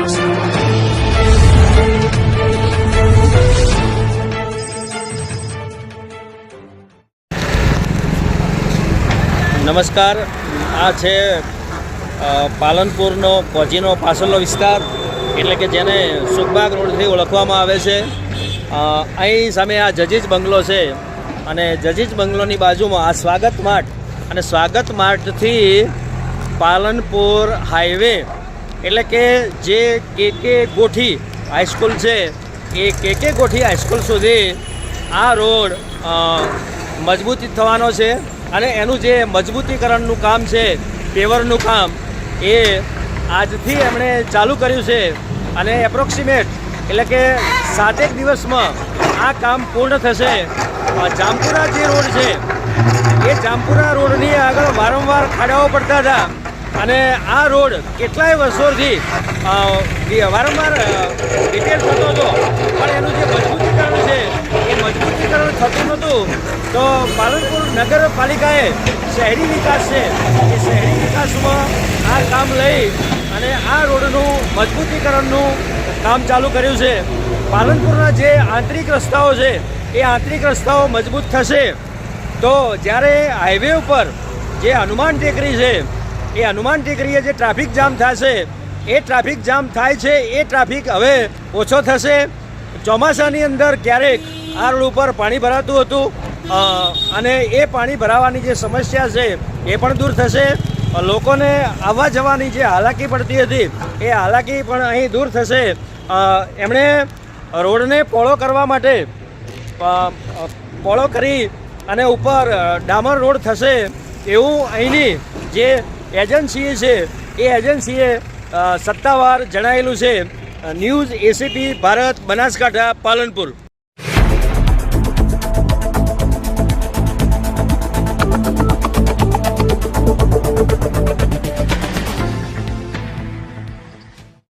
નમસ્કાર, આ છે પાલનપુરનો કોજીનો પાછળનો વિસ્તાર, એટલે કે જેને સુખબાગ રોડથી ઓળખવામાં આવે છે. અહીં સામે આ જજીજ બંગલો છે અને જજીજ બંગલોની બાજુમાં આ સ્વાગત માર્ટ, અને સ્વાગત માર્ટથી પાલનપુર હાઈવે એટલે કે જે કે ગોઠી હાઈસ્કૂલ છે એ કે ગોઠી હાઈસ્કૂલ સુધી આ રોડ મજબૂતી થવાનો છે. અને એનું જે મજબૂતીકરણનું કામ છે, પેવરનું કામ, એ આજથી એમણે ચાલુ કર્યું છે અને એપ્રોક્સિમેટ એટલે કે 7 દિવસમાં આ કામ પૂર્ણ થશે. જામપુરા જે રોડ છે એ જામપુરા રોડની આગળ વારંવાર ખાડાઓ પડતા હતા અને આ રોડ કેટલાય વર્ષોથી વારંવાર રિપેર થતો હતો, પણ એનું જે મજબૂતીકરણ છે એ મજબૂતીકરણ થતું નહોતું. તો પાલનપુર નગરપાલિકાએ શહેરી વિકાસ છે એ શહેરી વિકાસમાં આ કામ લઈ અને આ રોડનું મજબૂતીકરણનું કામ ચાલુ કર્યું છે. પાલનપુરના જે આંતરિક રસ્તાઓ છે એ આંતરિક રસ્તાઓ મજબૂત થશે તો જ્યારે હાઈવે ઉપર જે હનુમાન ટેકરી છે એ હનુમાન ટેકરીએ જે ટ્રાફિક જામ થશે એ ટ્રાફિક જામ થાય છે એ ટ્રાફિક હવે ઓછો થશે. ચોમાસાની અંદર ક્યારેક આ રોડ ઉપર પાણી ભરાતું હતું અને એ પાણી ભરાવાની જે સમસ્યા છે એ પણ દૂર થશે. લોકોને આવવા જવાની જે હાલાકી પડતી હતી એ હાલાકી પણ અહીં દૂર થશે. એમણે રોડને પહોળો કરવા માટે પહોળો કરી અને ઉપર ડામર રોડ થશે એવું અહીંની જે એજન્સી છે એ એજન્સીએ સત્તાવાર જણાવેલું છે. News ACP Bharat, Banaskantha, Palanpur.